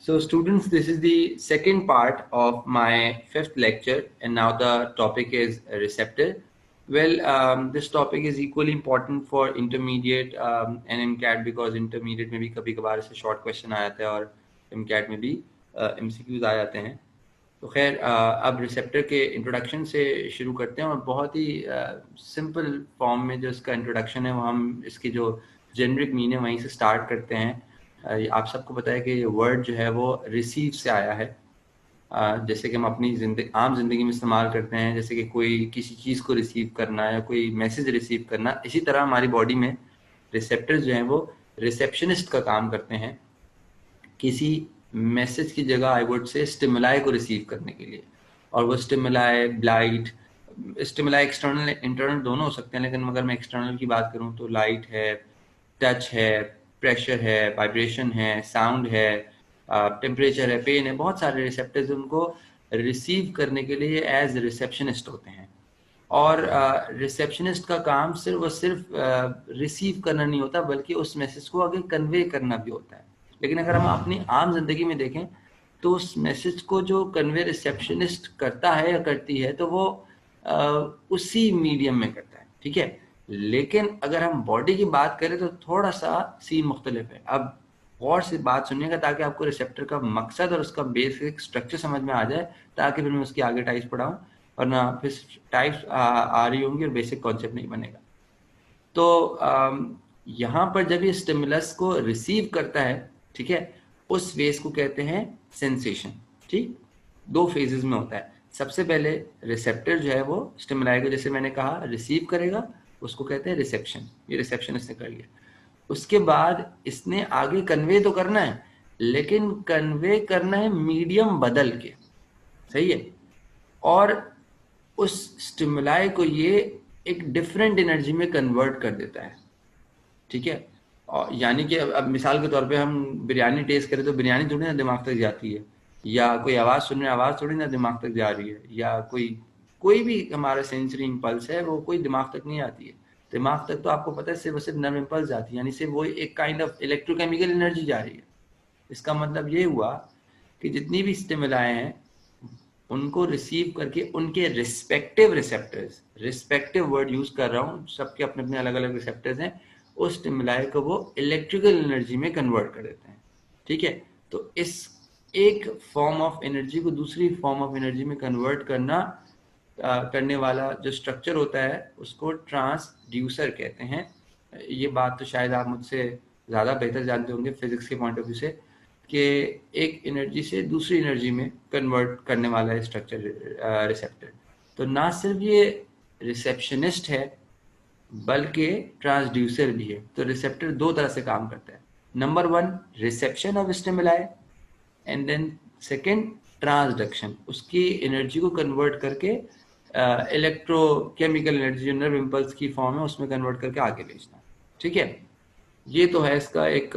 So students, this is the second part of my fifth lecture, and now the topic is receptor. Well, this topic is equally important for intermediate and MCAT, because intermediate में भी कभी कभार ऐसे short question आ जाते हैं और MCAT में भी MCQs आ जाते हैं. तो खैर अब रिसेप्टर के इंट्रोडक्शन से शुरू करते हैं, और बहुत ही सिंपल फॉर्म में जो इसका इंट्रोडक्शन है वो हम इसकी जो जेनरिक मीनिंग है वहीं से स्टार्ट करते हैं. आप सबको पता है कि ये वर्ड जो है वो रिसीव से आया है. जैसे कि हम अपनी आम जिंदगी में इस्तेमाल करते हैं, जैसे कि कोई किसी चीज़ को रिसीव करना या कोई मैसेज रिसीव करना, इसी तरह हमारी बॉडी में रिसेप्टर्स जो हैं वो रिसेप्शनिस्ट का काम करते हैं किसी मैसेज की जगह आई वुड से स्टिमुलाई को रिसीव करने के लिए. और वो स्टिमुलाई एक्सटर्नल इंटरनल दोनों हो सकते हैं, लेकिन अगर मैं एक्सटर्नल की बात करूं तो लाइट है, टच है, प्रेशर है, वाइब्रेशन है, साउंड है, टेम्परेचर है, पेन है, बहुत सारे रिसेप्टर्स उनको रिसीव करने के लिए एज रिसेप्शनिस्ट होते हैं. और रिसेप्शनिस्ट का काम सिर्फ रिसीव करना नहीं होता, बल्कि उस मैसेज को आगे कन्वे करना भी होता है. लेकिन अगर हम अपनी आम जिंदगी में देखें तो उस मैसेज को जो कन्वे रिसेप्शनिस्ट करता है या करती है तो वो उसी मीडियम में करता है, ठीक है. लेकिन अगर हम बॉडी की बात करें तो थोड़ा सा सीन मुख्तलिफ है. अब गौर से बात सुनिएगा ताकि आपको रिसेप्टर का मकसद और उसका बेसिक स्ट्रक्चर समझ में आ जाए, ताकि फिर मैं उसकी आगे टाइप्स पढ़ाऊँ, वरना फिर टाइप्स आ रही होंगी और बेसिक कॉन्सेप्ट नहीं बनेगा. तो यहाँ पर जब ये स्टिमुलस को रिसीव करता है, ठीक है, उस फेज को कहते हैं सेंसेशन. ठीक, दो फेजेस में होता है. सबसे पहले रिसेप्टर जो है वो स्टिमुलाई को, जैसे मैंने कहा, रिसीव करेगा, उसको कहते हैं रिसेप्शन. ये रिसेप्शन इसने कर लिया. उसके बाद इसने आगे कन्वे तो करना है, लेकिन कन्वे करना है मीडियम बदल के, सही है. और उस स्टिमुलाई को ये एक डिफरेंट एनर्जी में कन्वर्ट कर देता है, ठीक है. और यानी कि अब मिसाल के तौर पे हम बिरयानी टेस्ट करें तो बिरयानी थोड़ी ना दिमाग तक जाती है, या कोई आवाज़ सुन रहे आवाज़ थोड़ी ना दिमाग तक जा रही है, या कोई भी हमारा सेंसरी इम्पल्स है वो कोई दिमाग तक नहीं आती है. दिमाग तक तो आपको पता है सिर्फ नर्व इम्पल्स जाती है, यानी सिर्फ वो एक काइंड ऑफ इलेक्ट्रोकेमिकल एनर्जी जा रही है. इसका मतलब ये हुआ कि जितनी भी स्टिमुलाई हैं उनको रिसीव करके उनके respective receptors, respective word use कर रहा हूँ, सबके अपने अपने अलग अलग रिसेप्टर्स हैं, उस स्टिमुलाई को वो इलेक्ट्रिकल एनर्जी में कन्वर्ट कर देते हैं, ठीक है. तो इस एक फॉर्म ऑफ एनर्जी को दूसरी फॉर्म ऑफ एनर्जी में कन्वर्ट करने वाला जो स्ट्रक्चर होता है उसको ट्रांसड्यूसर कहते हैं. ये बात तो शायद आप मुझसे ज़्यादा बेहतर जानते होंगे फिजिक्स के पॉइंट ऑफ व्यू से, कि एक एनर्जी से दूसरी एनर्जी में कन्वर्ट करने वाला है स्ट्रक्चर रिसेप्टर. तो ना सिर्फ ये रिसेप्शनिस्ट है बल्कि ट्रांसड्यूसर भी है. तो रिसेप्टर दो तरह से काम करता है. Number 1 reception of stimuli, and then second transduction, उसकी एनर्जी को कन्वर्ट करके इलेक्ट्रोकेमिकल एनर्जी, नर्व इम्पल्स की फॉर्म है, उसमें कन्वर्ट करके आगे भेजना, ठीक है. ये तो है इसका एक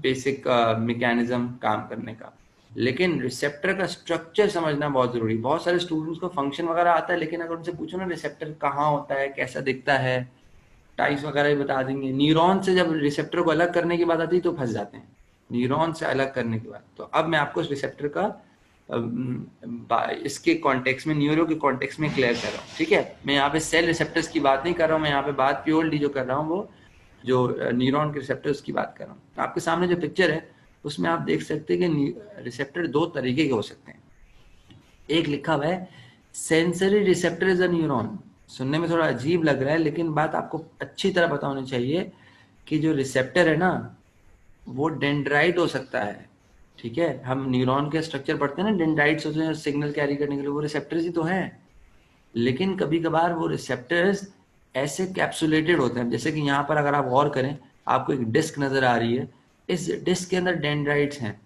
बेसिक मैकेनिज्म काम करने का. लेकिन रिसेप्टर का स्ट्रक्चर समझना बहुत जरूरी. बहुत सारे स्टूडेंट्स को फंक्शन वगैरह आता है, लेकिन अगर उनसे पूछो ना रिसेप्टर कहाँ होता है, कैसा दिखता है, टाइप्स वगैरह ही बता देंगे. न्यूरॉन से जब रिसेप्टर को अलग करने की बात आती है तो फंस जाते हैं, न्यूरॉन से अलग करने के बाद. तो अब मैं आपको रिसेप्टर का इसके कॉन्टेक्स्ट में, न्यूरो के कॉन्टेक्स्ट में क्लियर कर रहा हूँ, ठीक है. मैं यहाँ पे सेल रिसेप्टर्स की बात नहीं कर रहा हूँ, मैं यहाँ पे बात प्योरली जो कर रहा हूँ वो जो न्यूरॉन के रिसेप्टर्स की बात कर रहा हूँ. आपके सामने जो पिक्चर है उसमें आप देख सकते हैं कि रिसेप्टर दो तरीके के हो सकते हैं. एक लिखा हुआ है sensory receptor is a neuron. सुनने में थोड़ा अजीब लग रहा है, लेकिन बात आपको अच्छी तरह पता होनी चाहिए कि जो रिसेप्टर है ना वो डेंड्राइट हो सकता है, ठीक है. हम न्यूरॉन के स्ट्रक्चर पढ़ते हैं ना, डेंड्राइट्स होते हैं सिग्नल कैरी करने के लिए, वो रिसेप्टर्स ही तो हैं. लेकिन कभी कभार वो रिसेप्टर्स ऐसे कैप्सुलेटेड होते हैं, जैसे कि यहाँ पर अगर आप गौर करें आपको एक डिस्क नजर आ रही है, इस डिस्क के अंदर डेंड्राइट्स हैं,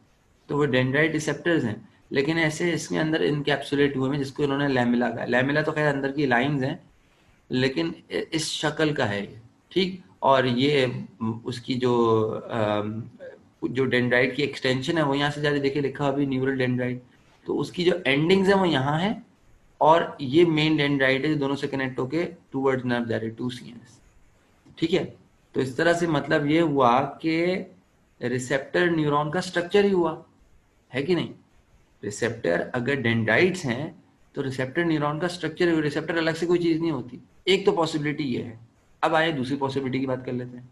तो वो डेंड्राइट रिसेप्टर्स हैं, लेकिन ऐसे इसके अंदर इनकैप्सुलेट हुए हैं, जिसको इन्होंने लैमेला कहा. लैमेला तो खैर अंदर की लाइंस हैं, लेकिन इस शक्ल का है ये, ठीक. और ये उसकी जो डेंड्राइट की एक्सटेंशन है वो यहाँ से ज़्यादा, देखिए लिखा अभी न्यूरल डेंड्राइट, तो उसकी जो एंडिंग्स है वो यहाँ है, और ये मेन डेंड्राइट है जो दोनों से कनेक्ट होके टूवर्ड्स नर्व जा रही है, 2 CNS, ठीक है. तो इस तरह से मतलब ये हुआ कि रिसेप्टर न्यूरॉन का स्ट्रक्चर ही हुआ है कि नहीं? रिसेप्टर अगर डेंड्राइट्स हैं तो रिसेप्टर न्यूरॉन का स्ट्रक्चर है, रिसेप्टर अलग से कोई चीज नहीं होती। एक तो पॉसिबिलिटी ये है। अब आए दूसरी पॉसिबिलिटी की बात कर लेते हैं।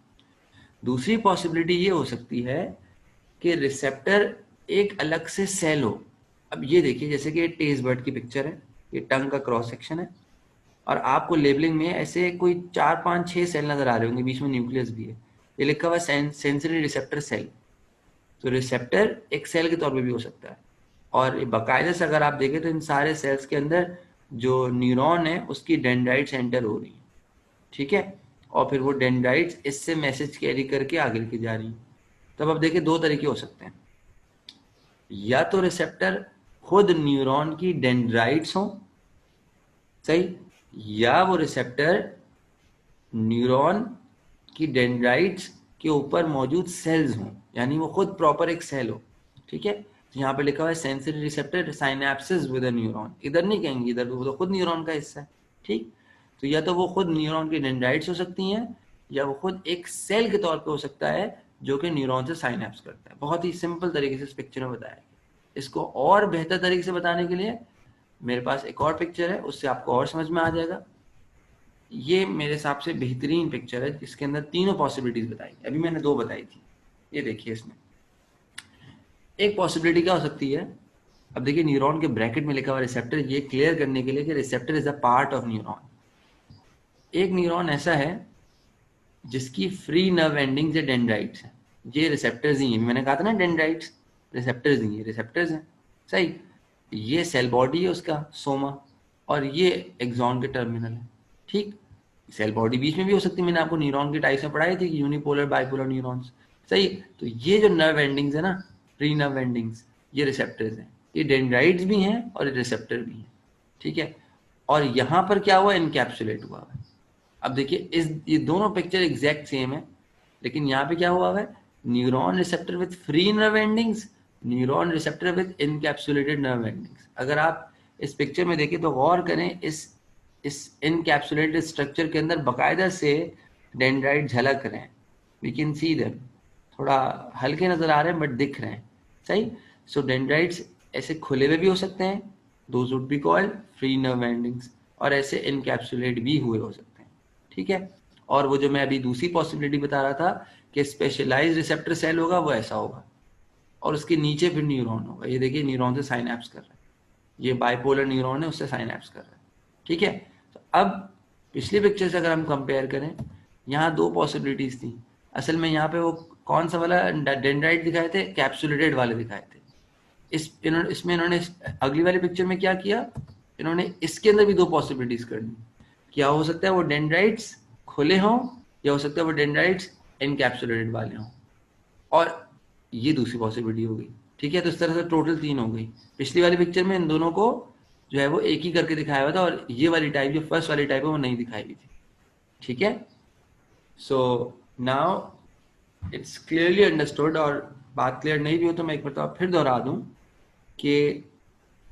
दूसरी पॉसिबिलिटी ये हो सकती है कि रिसेप्टर एक अलग से सेल हो। अब ये देखिए, जैसे कि टेस्ट बर्ड की पिक्चर है, ये टंग का क्रॉस सेक्शन है, और आपको लेबलिंग में ऐसे कोई 4 5 6 सेल नजर आ रहे होंगे, बीच में न्यूक्लियस भी है, ये लिखा हुआ सेंसरी रिसेप्टर सेल। तो रिसेप्टर एक सेल के तौर पे भी हो सकता है। और बाकायदा से अगर आप देखें तो इन सारे सेल्स के अंदर जो न्यूरॉन है उसकी डेंड्राइट्स एंटर हो रही है, ठीक है, और फिर वो डेंड्राइट्स इससे मैसेज कैरी करके आगे लेके जा रही है। तब अब देखिए दो तरीके हो सकते हैं, या तो रिसेप्टर खुद न्यूरॉन की डेंड्राइट्स हो, सही, या वो रिसेप्टर न्यूरॉन की डेंड्राइट्स के ऊपर मौजूद सेल्स हों, यानी वो खुद प्रॉपर एक सेल हो, ठीक है। तो यहाँ पे लिखा हुआ है sensory receptor synapses with a neuron, इधर नहीं कहेंगे, इधर वो तो खुद न्यूरॉन का हिस्सा है, ठीक। तो या तो वो खुद न्यूरॉन की डेंड्राइट्स हो सकती हैं, या वो खुद एक सेल के तौर पे हो सकता है जो कि न्यूरॉन से साइनेप्स करता है। बहुत ही सिंपल तरीके से इस पिक्चर में बताया गया। इसको और बेहतर तरीके से बताने के लिए मेरे पास एक और पिक्चर है, उससे आपको और समझ में आ जाएगा। ये मेरे हिसाब से बेहतरीन पिक्चर है जिसके अंदर तीनों पॉसिबिलिटीज बताई। अभी मैंने दो बताई थी, ये देखिए इसमें एक पॉसिबिलिटी क्या हो सकती है। अब देखिए न्यूरॉन के ब्रैकेट में लिखा हुआ रिसेप्टर, ये क्लियर करने के लिए कि receptor is a part of neuron. एक न्यूरॉन ऐसा है जिसकी फ्री नर्व एंडिंग्स या डेंड्राइट्स है, ये रिसेप्टर्स ही हैं। मैंने कहा था ना डेंड्राइट्स रिसेप्टर्स ही है, रिसेप्टर्स हैं, सही। ये सेल बॉडी है उसका सोमा, और ये एक्सॉन के टर्मिनल है, ठीक। सेल बॉडी बीच में भी हो सकती है, मैंने आपको न्यूरॉन की टाइप्स में पढ़ाई थी कि यूनिपोलर बाइपोलर न्यूरॉन्स, सही। तो ये जो नर्व एंडिंग्स है ना, प्री नर्व एंडिंग्स, ये रिसेप्टर्स हैं, ये डेंड्राइट्स भी हैं और रिसेप्टर भी हैं, ठीक है। और यहाँ पर क्या हुआ, इनकैप्सुलेट हुआ है। अब देखिए ये दोनों पिक्चर एग्जैक्ट सेम है, लेकिन यहाँ पे क्या हुआ है, neuron receptor with free nerve endings, neuron receptor with encapsulated nerve endings. अगर आप इस पिक्चर में देखें तो गौर करें, इस इनकैप्सुलेटेड स्ट्रक्चर के अंदर बाकायदा से डेंड्राइट झलक रहे हैं, वी कैन सी देम, थोड़ा हल्के नजर आ रहे हैं बट दिख रहे हैं, सही। सो डेंड्राइट्स ऐसे खुले हुए भी हो सकते हैं, those would be called free nerve endings, और ऐसे इनकैप्सुलेट भी हुए हो सकते हैं, ठीक है। और वो जो मैं अभी दूसरी पॉसिबिलिटी बता रहा था कि स्पेशलाइज्ड रिसेप्टर सेल होगा, वो ऐसा होगा, और उसके नीचे फिर न्यूरॉन होगा। ये देखिए न्यूरॉन से साइनैप्स कर रहा है, ये बाइपोलर न्यूरॉन है, उससे साइनैप्स कर रहा है, ठीक है। तो अब पिछली पिक्चर से अगर हम कंपेयर करें, यहाँ दो पॉसिबिलिटीज थी। असल में यहाँ पे वो कौन सा वाला डेंड्राइट दिखाए थे, कैप्सुलेटेड वाले दिखाए थे। इसमें इन्होंने अगली वाली पिक्चर में क्या किया, इन्होंने इसके अंदर भी दो पॉसिबिलिटीज कर दी। क्या हो सकता है वो डेंड्राइट्स खुले हों, या हो सकता है वो डेंड्राइट्स इनकैप्सुलेटेड वाले हों, और ये दूसरी पॉसिबिलिटी हो गई, ठीक है। तो इस तरह से टोटल 3 हो गई। पिछली वाली पिक्चर में इन दोनों को जो है वो एक ही करके दिखाया हुआ था, और ये वाली टाइप जो फर्स्ट वाली टाइप है वो नहीं दिखाई हुई थी, ठीक है। So now it's clearly understood, और बात क्लियर नहीं भी हो तो मैं एक बार फिर दोहरा दूं कि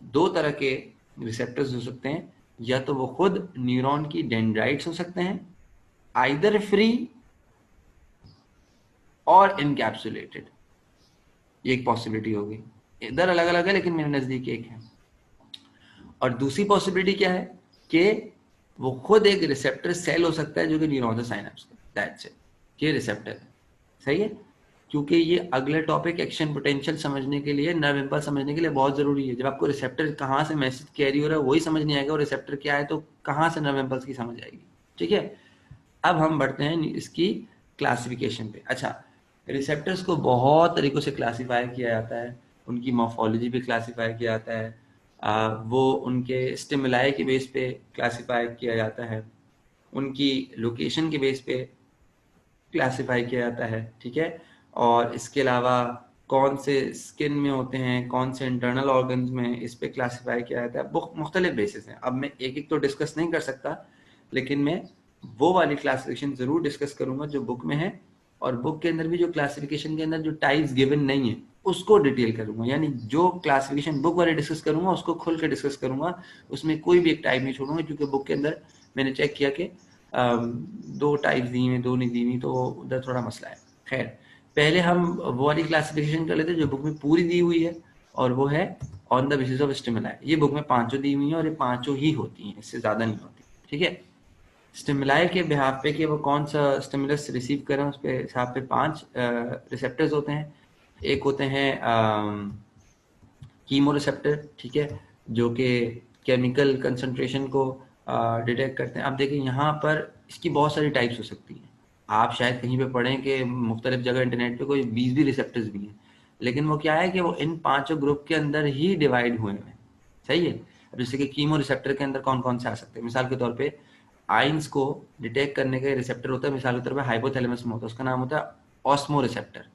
दो तरह के रिसेप्टर्स हो सकते हैं, या तो वो खुद न्यूरॉन की डेंड्राइट्स हो सकते हैं, आइदर फ्री और इनकैप्सुलेटेड, ये एक पॉसिबिलिटी होगी। इधर अलग अलग है लेकिन मेरे नजदीक एक है। और दूसरी पॉसिबिलिटी क्या है कि वो खुद एक रिसेप्टर सेल हो सकता है जो कि न्यूरॉन से साइनेप्स करता है, दैट्स इट, ये रिसेप्टर है, सही है। क्योंकि ये अगले टॉपिक एक्शन पोटेंशियल समझने के लिए, नर्व इंपल्स समझने के लिए बहुत जरूरी है। जब आपको रिसेप्टर कहाँ से मैसेज कैरी हो रहा है वही समझ नहीं आएगा, और रिसेप्टर क्या है तो कहाँ से नर्व इंपल्स की समझ आएगी, ठीक है। अब हम बढ़ते हैं इसकी क्लासिफिकेशन पे। अच्छा, रिसेप्टर्स को बहुत तरीकों से क्लासीफाई किया जाता है, उनकी मॉर्फोलॉजी पे क्लासीफाई किया जाता है, वो उनके स्टिमुलाई के बेस पे क्लासीफाई किया जाता है, उनकी लोकेशन के बेस पे क्लासीफाई किया जाता है, ठीक है। और इसके अलावा कौन से स्किन में होते हैं, कौन से इंटरनल ऑर्गन्स में, इस पे क्लासीफाई किया जाता है। मुख्तलिफ बेसिस हैं। अब मैं एक एक तो डिस्कस नहीं कर सकता, लेकिन मैं वो वाली क्लासिफिकेशन जरूर डिस्कस करूंगा जो बुक में है, और बुक के अंदर भी जो क्लासिफिकेशन के अंदर जो टाइप्स गिवन नहीं है उसको डिटेल करूंगा। यानी जो क्लासिफिकेशन बुक वाले डिस्कस करूंगा उसको खुल के डिस्कस करूंगा, उसमें कोई भी एक टाइप नहीं छोड़ूंगा, क्योंकि बुक के अंदर मैंने चेक किया कि 2 टाइप्स दी हुई, 2 नहीं दी हुई, तो उधर थोड़ा मसला है। खैर, पहले हम वो वाली क्लासिफिकेशन कर लेते हैं जो बुक में पूरी दी हुई है, और वो है on the basis of stimuli. ये बुक में पांचों दी हुई हैं और ये पांचों ही होती हैं, इससे ज्यादा नहीं होती, ठीक है। स्टिमुलाई के बिहाफ पे कि वो कौन सा स्टिमुलस रिसीव करें, उस पे हिसाब पे 5 रिसेप्टर्स होते हैं। एक होते हैं कीमो रिसेप्टर, ठीक है, जो कि केमिकल कंसंट्रेशन को डिटेक्ट करते हैं। अब देखिए यहाँ पर इसकी बहुत सारी टाइप्स हो सकती हैं। आप शायद कहीं पे पढ़ें कि मुख्तलिफ जगह इंटरनेट पे कोई 20 भी रिसेप्टर्स भी हैं, लेकिन वो क्या है कि वो इन पांचों ग्रुप के अंदर ही डिवाइड हुए हैं, सही है। अब जैसे कि कीमो रिसेप्टर के अंदर कौन कौन से आ सकते हैं, मिसाल के तौर पे आइंस को डिटेक्ट करने का रिसेप्टर होता है, मिसाल के तौर पे हाइपोथैलेमस में होता है, उसका नाम होता है ऑस्मो रिसेप्टर।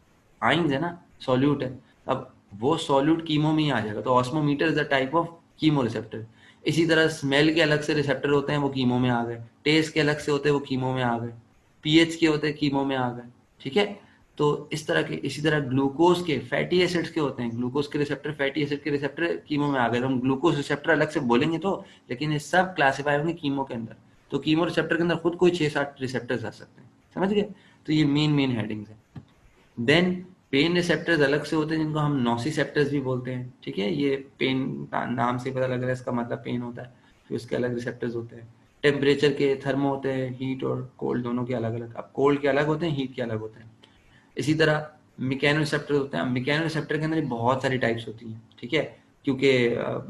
आइंस है ना, सॉल्यूट है, अब वो सॉल्यूट कीमो में ही आ जाएगा, तो osmometer is the type of chemo receptor. इसी तरह स्मेल के अलग से रिसेप्टर होते हैं, वो कीमो में आ गए। टेस्ट के अलग से होते हैं, वो कीमो में आ गए। पीएच के होते हैं, कीमो में आ गए, ठीक है। तो इस तरह के, इसी तरह ग्लूकोज के, फैटी एसिड्स के होते हैं, ग्लूकोज के रिसेप्टर, फैटी एसिड के रिसेप्टर कीमो में आ गए। हम ग्लूकोज रिसेप्टर अलग से बोलेंगे तो, लेकिन ये सब क्लासिफाई होंगे कीमो के अंदर। तो कीमो रिसेप्टर के अंदर खुद कोई 6-7 रिसेप्टर्स आ सकते हैं, समझ गए। तो ये मेन हेडिंग्स है। देन पेन रिसेप्टर्स अलग से होते हैं, जिनको हम नोसिसेप्टर्स भी बोलते हैं, ठीक है। ये पेन नाम से पता लग रहा है, इसका मतलब पेन होता है, फिर उसके अलग रिसेप्टर्स होते हैं। टेम्परेचर के थर्मो होते हैं, हीट और कोल्ड दोनों के अलग अलग। अब कोल्ड के अलग होते हैं, हीट के अलग होते हैं। इसी तरह मैकेनो रिसेप्टर होते हैं। मैकेनो रिसेप्टर के अंदर बहुत सारी टाइप्स होती हैं, ठीक है, क्योंकि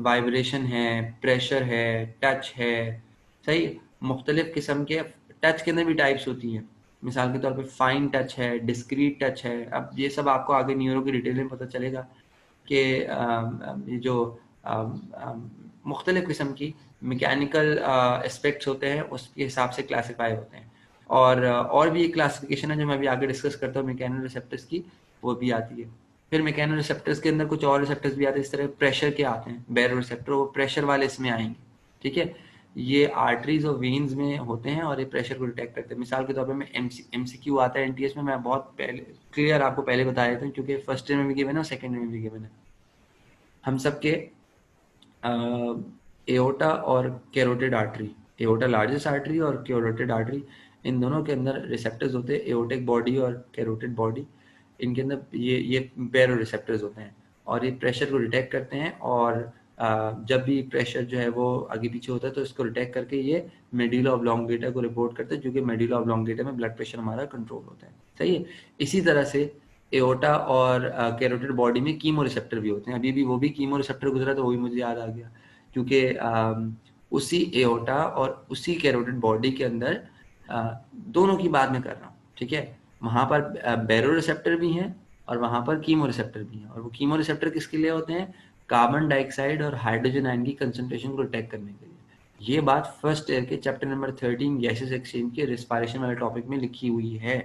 वाइब्रेशन है, प्रेशर है, टच है, सही, मुख्तलिफ किस्म के। टच के अंदर भी टाइप्स होती हैं, मिसाल के तौर पे फाइन टच है, डिस्क्रीट टच है। अब ये सब आपको आगे न्यूरो की डिटेल में पता चलेगा कि ये जो मुख्तलिफ किस्म की मैकेनिकल एस्पेक्ट्स होते हैं, उसके हिसाब से क्लासीफाई होते हैं। और भी एक क्लासिफिकेशन है जो मैं अभी आगे डिस्कस करता हूँ मैकेनो रिसेप्टर्स की, वो भी आती है। फिर मैकेनो रिसेप्टर्स के अंदर कुछ और रिसेप्टर्स भी आते हैं, इस तरह प्रेशर के आते हैं, बैरो रिसेप्टर, वो प्रेशर वाले इसमें आएंगे, ठीक है। ये आर्टरीज और वेन्स में होते हैं और ये प्रेशर को डिटेक्ट करते हैं। मिसाल के तौर पे मैं एमसीक्यू आता है एनटीएस में, मैं बहुत पहले क्लियर आपको पहले बता देता हूँ, क्योंकि फर्स्ट ईयर में भी गिवन है और सेकंड ईयर में भी गिवन है। हम सबके एओर्टा और carotid artery, aorta largest artery और कैरोटिड आर्टरी, इन दोनों के अंदर रिसेप्टर्स होते हैं, एओर्टिक बॉडी और कैरोटिड बॉडी। इनके अंदर ये बैरो रिसेप्टर्स होते हैं और ये प्रेशर को डिटेक्ट करते हैं। और जब भी प्रेशर जो है वो आगे पीछे होता है तो इसको डिटेक्ट करके ये मेडुला ऑब्लोंगेटा को रिपोर्ट करते हैं, जो कि मेडुला ऑब्लोंगेटा में ब्लड प्रेशर हमारा कंट्रोल होता है, सही है। इसी तरह से एओर्टा और कैरोटिड बॉडी में कीमो रिसेप्टर भी होते हैं। अभी भी वो भी कीमो रिसेप्टर गुजरा तो वो भी मुझे याद आ गया, क्योंकि उसी एओर्टा और उसी कैरोटिड बॉडी के अंदर दोनों की बात मैं कर रहा हूँ, ठीक है। वहां पर बैरो रिसेप्टर भी हैं और वहां पर कीमो रिसेप्टर भी हैं। और वो कीमो रिसेप्टर किसके लिए होते हैं, कार्बन डाइऑक्साइड और हाइड्रोजन आयन की कंसंट्रेशन को डिटेक्ट करने के लिए। ये बात फर्स्ट ईयर के चैप्टर नंबर 13 गैसेस एक्सचेंज के रिस्पायरेशन वाले टॉपिक में लिखी हुई है।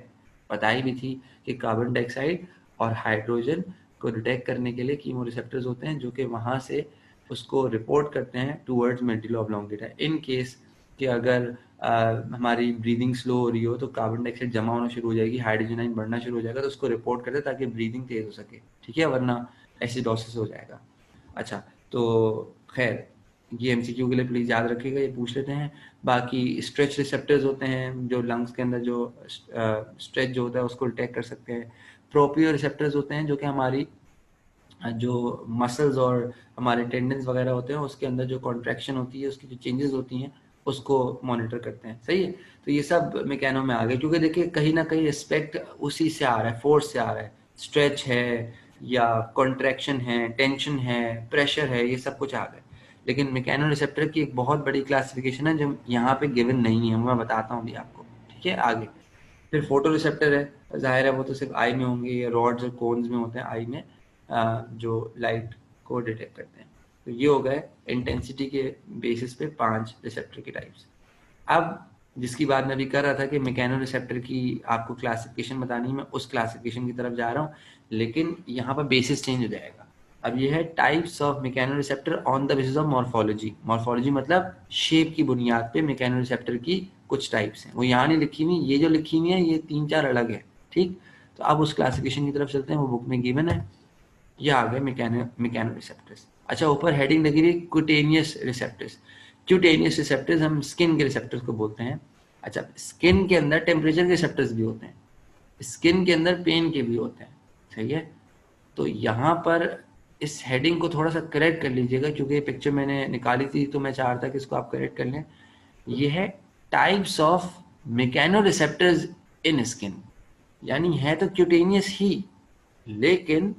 बताई भी थी कि कार्बन डाइऑक्साइड और हाइड्रोजन को डिटेक्ट करने के लिए कीमो रिसेप्टर्स होते हैं, जो कि वहां से उसको रिपोर्ट करते हैं towards medulla oblongata. In case कि अगर हमारी ब्रीदिंग स्लो हो रही हो तो कार्बन डाइऑक्साइड जमा होना शुरू हो जाएगी, हाइड्रोजन आयन बढ़ना शुरू हो जाएगा, तो उसको रिपोर्ट करते हैं ताकि ब्रीदिंग तेज हो सके, ठीक है, वरना एसिडोसिस हो जाएगा। अच्छा, तो खैर ये एमसीक्यू के लिए प्लीज याद रखिएगा, ये पूछ लेते हैं। बाकी स्ट्रेच रिसेप्टर्स होते हैं जो लंग्स के अंदर जो स्ट्रेच जो होता है उसको डिटेक्ट कर सकते हैं। प्रोपियो रिसेप्टर्स होते हैं जो कि हमारी जो मसल्स और हमारे टेंडन्स वगैरह होते हैं उसके अंदर जो कॉन्ट्रैक्शन होती है, उसकी जो चेंजेस होती हैं उसको मॉनिटर करते हैं, सही है। तो ये सब मैकेनो में आ गए, क्योंकि देखिए कहीं ना कहीं एस्पेक्ट उसी से आ रहा है, फोर्स से आ रहा है। स्ट्रेच है या कॉन्ट्रैक्शन है, टेंशन है, प्रेशर है, ये सब कुछ आ गए। लेकिन मैकेनो रिसेप्टर की एक बहुत बड़ी क्लासिफिकेशन है जो यहाँ पे गिवन नहीं है, मैं बताता हूँ अभी आपको, ठीक है। आगे फिर फोटो रिसेप्टर है, जाहिर है वो तो सिर्फ आई में होंगे, या रॉड्स और कोन्स में होते हैं आई में, जो लाइट को डिटेक्ट करते हैं। तो ये हो गए इंटेंसिटी के बेसिस पे 5 रिसेप्टर के टाइप्स। अब जिसकी बात मैं अभी कर रहा था कि मैकेनो रिसेप्टर की आपको क्लासिफिकेशन बतानी, मैं उस क्लासिफिकेशन की तरफ जा रहा हूँ, लेकिन यहाँ पर बेसिस चेंज हो जाएगा। अब ये है types of mechano receptor on the basis of morphology. Morphology मतलब शेप की बुनियाद पे मैकेनो रिसेप्टर की कुछ टाइप्स हैं, वो यहाँ नहीं लिखी हुई, ये जो लिखी हुई है ये 3-4 अलग है, ठीक। तो अब उस क्लासिफिकेशन की तरफ चलते हैं, वो बुक में गिवन है। ये आ गए मैकेनो रिसेप्टर्स। अच्छा, ऊपर हेडिंग लगी हुई क्यूटेनियस रिसेप्टर्स। क्यूटेनियस रिसेप्टर्स हम स्किन के रिसेप्टर्स को बोलते हैं। अच्छा, स्किन के अंदर टेम्परेचर के रिसेप्टर्स भी होते हैं, स्किन के अंदर पेन के भी होते हैं, सही है। तो यहाँ पर इस हेडिंग को थोड़ा सा करेक्ट कर लीजिएगा, क्योंकि ये पिक्चर मैंने निकाली थी तो मैं चाह रहा था कि इसको आप करेक्ट कर लें। ये है टाइप्स ऑफ मैकेनोरिसेप्टर्स इन स्किन, यानी है तो क्यूटेनियस ही, लेकिन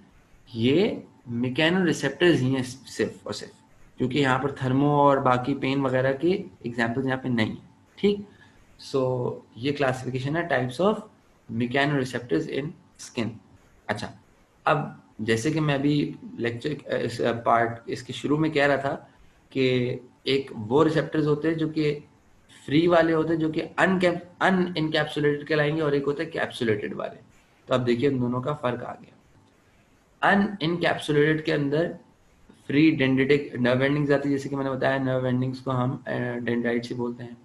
ये मैकेनोरिसेप्टर्स ही हैं सिर्फ और सिर्फ, क्योंकि यहाँ पर थर्मो और बाकी पेन वगैरह के एग्जाम्पल्स यहाँ पे नहीं है। ठीक, सो ये क्लासिफिकेशन है टाइप्स ऑफ मैकेनोरिसेप्टर्स इन स्किन। अच्छा, अब जैसे कि मैं अभी लेक्चर इस पार्ट इसके शुरू में कह रहा था कि एक वो रिसेप्टर्स होते हैं जो कि फ्री वाले होते हैं, जो कि अन इनकैप्सुलेटेड कहलाएंगे, और एक होते हैं कैप्सुलेटेड वाले। तो अब देखिए इन दोनों का फर्क आ गया। अन इनकैप्सुलेटेड के अंदर फ्री डेंड्रिटिक नर्व एंडिंग्स आती है, जैसे कि मैंने बताया नर्व एंडिंग्स को हम डेंड्राइट्स ही बोलते हैं।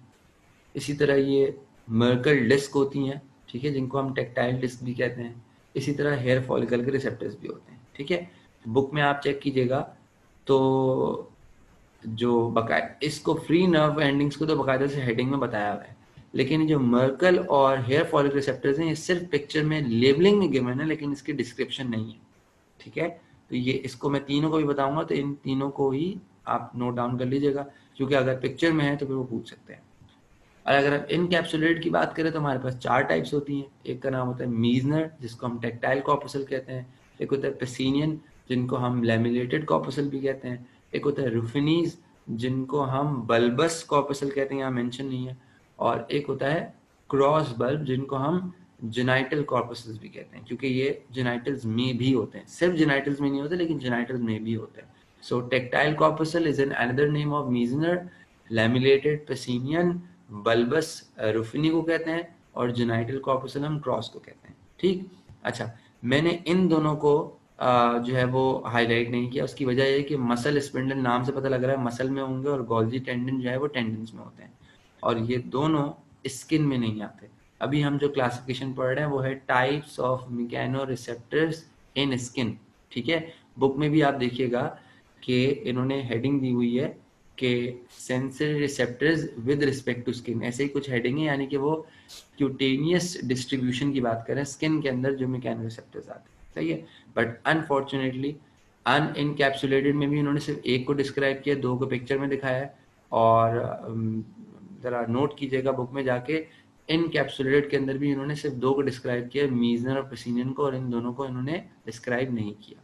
इसी तरह ये मर्कल डिस्क होती हैं, ठीक है, जिनको हम टेक्टाइल डिस्क भी कहते हैं। इसी तरह हेयर फॉलिकल के रिसेप्टर्स भी होते हैं, ठीक है। बुक में आप चेक कीजिएगा तो जो बकायदा इसको फ्री नर्व एंडिंग्स को तो बाकायदा से हेडिंग में बताया हुआ है, लेकिन जो मर्कल और हेयर फॉलिकल रिसेप्टर्स हैं ये सिर्फ पिक्चर में लेबलिंग में गिवन है, लेकिन इसकी डिस्क्रिप्शन नहीं है, ठीक है। तो ये इसको मैं तीनों को भी बताऊंगा, तो इन तीनों को ही आप नोट डाउन कर लीजिएगा, क्योंकि अगर पिक्चर में है तो फिर वो पूछ सकते हैं। और अगर आप इनकैप्सुलेटेड की बात करें तो हमारे पास 4 टाइप्स होती हैं। एक का नाम होता है मीजनर, जिसको हम टेक्टाइल कॉर्पसल कहते हैं। एक होता है पेसिनियन, जिनको हम लैमिलेटेड कॉर्पसल भी कहते हैं। एक होता है रुफिनीज, जिनको हम बल्बस कॉर्पसल कहते हैं, यहाँ मेंशन नहीं है। और एक होता है क्रॉस बल्ब, जिनको हम जेनाइटल कॉर्पसल्स भी कहते हैं, क्योंकि ये जेनाइटल्स में भी होते हैं, सिर्फ जेनाइटल्स में नहीं होते लेकिन जेनाइटल्स में भी होते हैं। So tactile corpuscle is an another name of Meissner, lamellated Pacinian, bulbous Ruffini को कहते हैं, और जेनाइटल कॉर्पसल हम क्रॉस को कहते हैं। ठीक, अच्छा, मैंने इन दोनों को जो है वो हाईलाइट नहीं किया। उसकी वजह यह कि मसल स्पिंडल नाम से पता लग रहा है मसल में होंगे, और गोल्जी टेंडन जो है वो टेंडन्स में होते हैं, और ये दोनों स्किन में नहीं आते। अभी हम जो क्लासिफिकेशन पढ़ रहे हैं वो है टाइप्स ऑफ मैकेनोरिसेप्टर्स इन स्किन, ठीक है। बुक में भी आप देखिएगा कि इन्होंने हेडिंग दी हुई है कि sensory receptors with respect to skin, ऐसे ही कुछ हेडिंग है, यानी कि वो क्यूटेनियस डिस्ट्रीब्यूशन की बात करें स्किन के अंदर जो मैकेनोरिसेप्टर्स आते हैं, सही है। बट अनफॉर्चुनेटली अनइनकैप्सुलेटेड में भी इन्होंने सिर्फ एक को डिस्क्राइब किया, दो को पिक्चर में दिखाया है। और ज़रा नोट कीजिएगा बुक में जाके, इनकैप्सुलेटेड के अंदर भी इन्होंने सिर्फ दो को डिस्क्राइब किया, मीजनर और पेसिनियन को, और इन दोनों को इन्होंने डिस्क्राइब नहीं किया।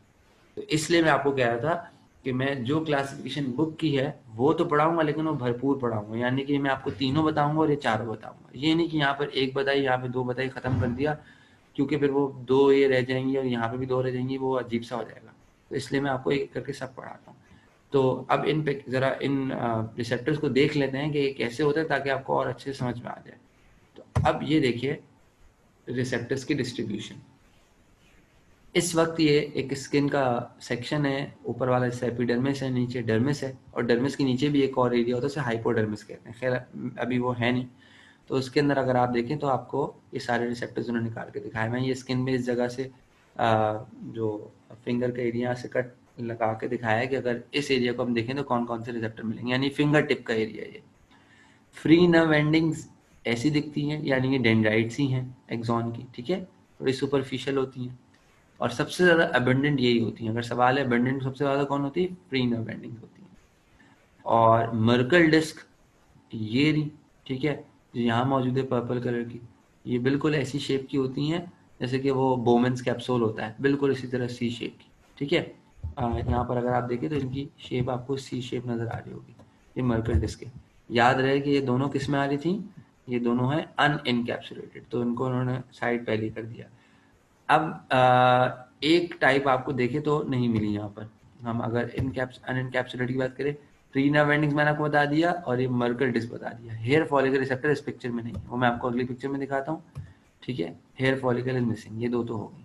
तो इसलिए मैं आपको कह रहा था कि मैं जो क्लासिफिकेशन बुक की है वो तो पढ़ाऊंगा, लेकिन वो भरपूर पढ़ाऊंगा, यानी कि मैं आपको तीनों बताऊंगा और ये चारों बताऊंगा। ये नहीं कि यहाँ पर एक बताई, यहाँ पे दो बताई, खत्म कर दिया, क्योंकि फिर वो दो ये रह जाएंगी और यहाँ पे भी दो रह जाएंगी, वो अजीब सा हो जाएगा। तो इसलिए मैं आपको एक करके सब पढ़ाता हूँ। तो अब इन पे ज़रा इन रिसेप्टर्स को देख लेते हैं कि ये कैसे होता है, ताकि आपको और अच्छे से समझ में आ जाए। तो अब ये देखिए रिसेप्टर्स की डिस्ट्रीब्यूशन। इस वक्त ये एक स्किन का सेक्शन है, ऊपर वाला हिस्सा एपिडर्मिस है, नीचे डर्मिस है, और डर्मिस के नीचे भी एक और एरिया होता है, उसे हाइपोडर्मिस कहते हैं। खैर अभी वो है नहीं, तो उसके अंदर अगर आप देखें तो आपको ये सारे रिसेप्टर्स उन्होंने निकाल के दिखाए। मैं ये स्किन में इस जगह से जो फिंगर का एरिया से कट लगा के दिखाया है कि अगर इस एरिया को हम देखें तो कौन कौन से रिसेप्टर मिलेंगे, यानी फिंगर टिप का एरिया। ये फ्री नर्व एंडिंग्स ऐसी दिखती हैं, यानी ये डेंड्राइट्स ही हैं एक्सॉन की, ठीक है, थोड़ी सुपरफिशियल होती हैं, और सबसे ज़्यादा अबेंडेंट यही होती हैं। अगर सवाल है अबेंडेंट सबसे ज़्यादा कौन होती है, फ्री नर्व एंडिंग्स होती हैं। और मर्कल डिस्क ये रही, ठीक है, जो यहाँ मौजूद है पर्पल कलर की, ये बिल्कुल ऐसी शेप की होती हैं जैसे कि वो बोमेंस कैप्सूल होता है, बिल्कुल इसी तरह सी शेप की, ठीक है। यहाँ पर अगर आप देखें तो इनकी शेप आपको सी शेप नज़र आ रही होगी, ये मर्कल डिस्क है। याद रहे कि ये दोनों किस में आ रही थी, ये दोनों हैं अनइनकैप्सुलेटेड, तो इनको उन्होंने साइड पहले कर दिया। अब एक टाइप आपको देखे तो नहीं मिली यहाँ पर। हम अगर अनइनकैप्सुलेटेड की बात करें, प्री नर्व एंडिंग्स मैंने आपको बता दिया, और ये मर्कल डिस्क बता दिया। हेयर फॉलिकल रिसेप्टर इस पिक्चर में नहीं है, वो मैं आपको अगली पिक्चर में दिखाता हूँ, ठीक है। हेयर फॉलिकल इज मिसिंग, ये दो तो हो गई।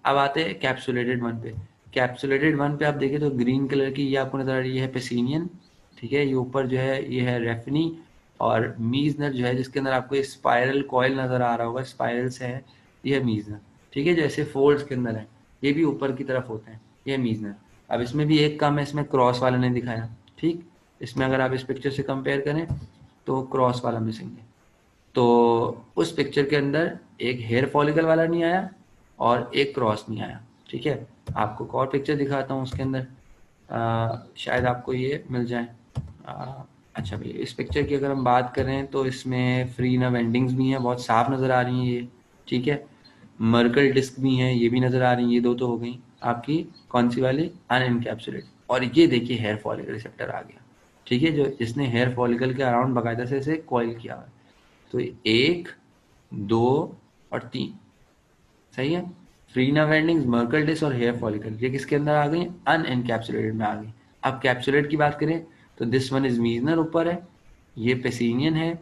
अब आते हैं कैप्सुलेटेड वन पे। कैप्सुलेटेड वन पे आप देखें तो ग्रीन कलर की ये आपको नजर आ रही है पेसिनियन, ठीक है। ये ऊपर जो है ये है रेफनी, और मीजनर जो है जिसके अंदर आपको स्पाइरल कॉइल नजर आ रहा होगा, स्पाइरल से है, ये है मीजनर, ठीक है, जैसे फोल्ड्स के अंदर है, ये भी ऊपर की तरफ होते हैं, ये है मीजनर। अब इसमें भी एक कम है, इसमें क्रॉस वाला नहीं दिखाया, ठीक। इसमें अगर आप इस पिक्चर से कंपेयर करें तो क्रॉस वाला मिसिंग है। तो उस पिक्चर के अंदर एक हेयर फॉलिकल वाला नहीं आया और एक क्रॉस नहीं आया, ठीक है। आपको एक और पिक्चर दिखाता हूँ उसके अंदर, शायद आपको ये मिल जाए। अच्छा भैया, इस पिक्चर की अगर हम बात करें तो इसमें फ्री नव एंडिंग्स भी हैं, बहुत साफ नज़र आ रही हैं ये, ठीक है। मर्कल डिस्क भी हैं, ये भी नज़र आ रही हैं। ये दो तो हो गई आपकी कौन सी वाली, अनइनकैप्सुलेट। और ये देखिए हेयर फॉलिकल रिसेप्टर आ गया, ठीक है, जो जिसने हेयर फॉलिकल के अराउंड बाकायदा से इसे कॉइल किया हुआ है। तो 1, 2 और 3, सही है। Free nerve endings, Merkel disc और हेयर फॉलिकल, ये किसके अंदर आ गई, अनएनकैप्सुलेटेड में आ गई। अब कैप्सुलेट की बात करें तो दिस वन इज मीजनर ऊपर है, ये पेसिनियन है,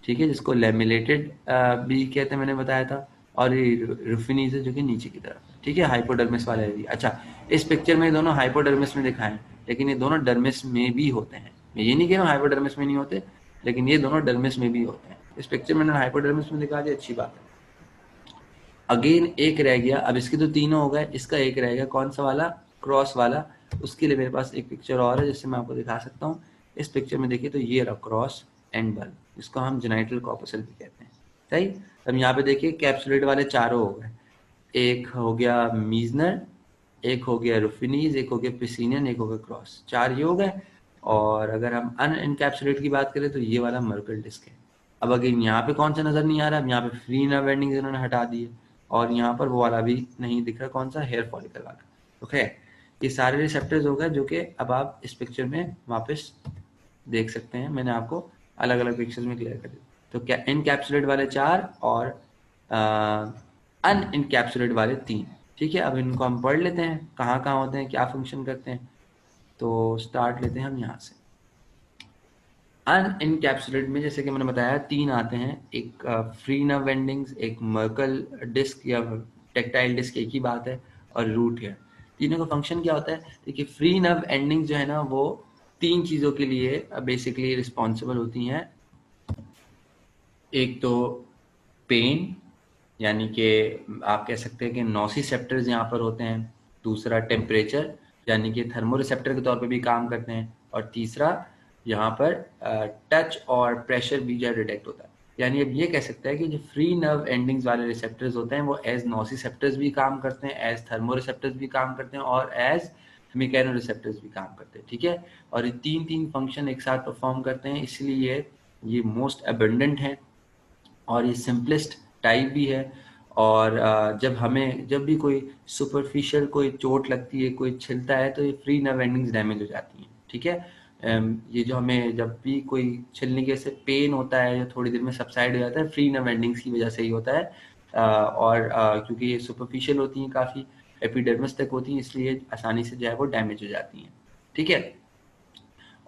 ठीक है, जिसको लेमिलेटेड भी कहते हैं, मैंने बताया था। और ये रुफिनीज है जो कि नीचे की तरफ है, ठीक है, हाइपोडर्मिस वाला एरिया। अच्छा, इस पिक्चर में दोनों हाइपोडर्मिस में दिखाए हैं, लेकिन ये दोनों डर्मिस में भी होते हैं। मैं ये नहीं कह रहा हूँ हाइपोडर्मिस में नहीं होते, लेकिन ये दोनों डर्मिस में भी होते हैं। इस पिक्चर में हाइपोडर्मिस में दिखा दिया, अच्छी बात है। अगेन एक रह गया, अब इसके तो तीनों हो गए, इसका एक रह गया, कौन सा वाला, क्रॉस वाला। उसके लिए मेरे पास एक पिक्चर और है जिससे मैं आपको दिखा सकता हूँ। इस पिक्चर में देखिए तो ये रहा क्रॉस एंड बल्ब, इसको हम जेनाइटल कॉर्पसल भी कहते हैं, सही। अब यहाँ पे देखिए कैप्सुलेट वाले चारों हो गए, एक हो गया मीजनर, एक हो गया रुफिनीज, एक हो गया पिसिनियन, एक हो गया क्रॉस, 4 ये हो गए। और अगर हम अनइनकैप्सुलेट की बात करें तो ये वाला मर्कल डिस्क है। अब अगेन यहाँ पे कौन सा नजर नहीं आ रहा, अब यहाँ पे फ्री नर्व एंडिंग्स इन्होंने हटा दिए, और यहाँ पर वो वाला भी नहीं दिख रहा, कौन सा, हेयर फॉलिकल वाला। तो खैर ये सारे रिसेप्टर्स हो गए जो कि अब आप इस पिक्चर में वापस देख सकते हैं, मैंने आपको अलग अलग पिक्चर्स में क्लियर कर दिया। तो क्या इनकैप्सुलेट वाले 4 और अनइनकैप्सुलेट वाले 3, ठीक है। अब इनको हम पढ़ लेते हैं, कहाँ कहाँ होते हैं, क्या फंक्शन करते हैं। तो स्टार्ट लेते हैं हम यहाँ से। अनइनकैप्सुलेट में जैसे कि मैंने बताया 3 आते हैं, एक फ्री नर्व एंडिंग्स, एक मर्कल डिस्क या टेक्टाइल डिस्क, एक ही बात है, और रूट है। तीनों का फंक्शन क्या होता है, देखिए फ्री नर्व एंडिंग जो है ना वो 3 चीज़ों के लिए बेसिकली रिस्पॉन्सिबल होती हैं। एक तो पेन, यानी कि आप कह सकते हैं कि नोसिसेप्टर्स यहाँ पर होते हैं। दूसरा टेम्परेचर, यानी कि थर्मोरिसेप्टर के तौर पे भी काम करते हैं। और तीसरा यहाँ पर टच और प्रेशर भी जो डिटेक्ट होता है। यानी अब ये कह सकते हैं कि जो फ्री नर्व एंडिंग्स वाले रिसेप्टर्स होते हैं वो एज नोसिसेप्टर्स भी काम करते हैं, एज थर्मोरिसेप्टर्स भी काम करते हैं, और एज मैकेनोरिसेप्टर्स भी काम करते हैं, ठीक है। और ये 3 फंक्शन एक साथ परफॉर्म करते हैं, इसलिए ये मोस्ट अबंडेंट है और ये सिंपलेस्ट टाइप भी है। और जब भी कोई सुपरफिशियल कोई चोट लगती है, कोई छिलता है, तो ये फ्री नर्व एंडिंग्स डैमेज हो जाती हैं, ठीक है। ये जो हमें जब भी कोई छिलने की वजह से पेन होता है या थोड़ी देर में सबसाइड हो जाता है, फ्री नर्व एंडिंग्स की वजह से ही होता है। क्योंकि ये सुपरफिशियल होती हैं, काफ़ी एपिडर्मिस तक होती हैं, इसलिए आसानी से जो है वो डैमेज हो जाती हैं, ठीक है।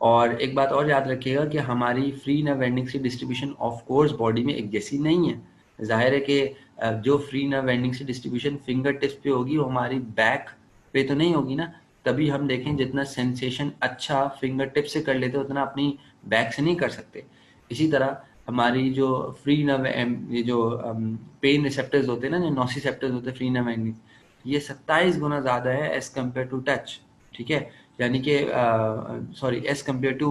और एक बात और याद रखिएगा कि हमारी फ्री नर्व एंडिंग्स की डिस्ट्रीब्यूशन ऑफ कोर्स बॉडी में एक जैसी नहीं है। जाहिर है कि जो फ्री नर्व एंडिंग्स की डिस्ट्रीब्यूशन फिंगर टिप्स पे होगी वो हमारी बैक पे तो नहीं होगी ना। तभी हम देखें जितना सेंसेशन अच्छा फिंगर टिप से कर लेते उतना अपनी बैक से नहीं कर सकते। इसी तरह हमारी जो फ्री नर्व, ये जो पेन रिसेप्टर्स होते हैं ना, जो नोसिसेप्टर्स होते हैं फ्री नर्व एंडिंग्स, ये 27 गुना ज़्यादा है एज कम्पेयर टू टच, ठीक है। यानी कि sorry, as compared to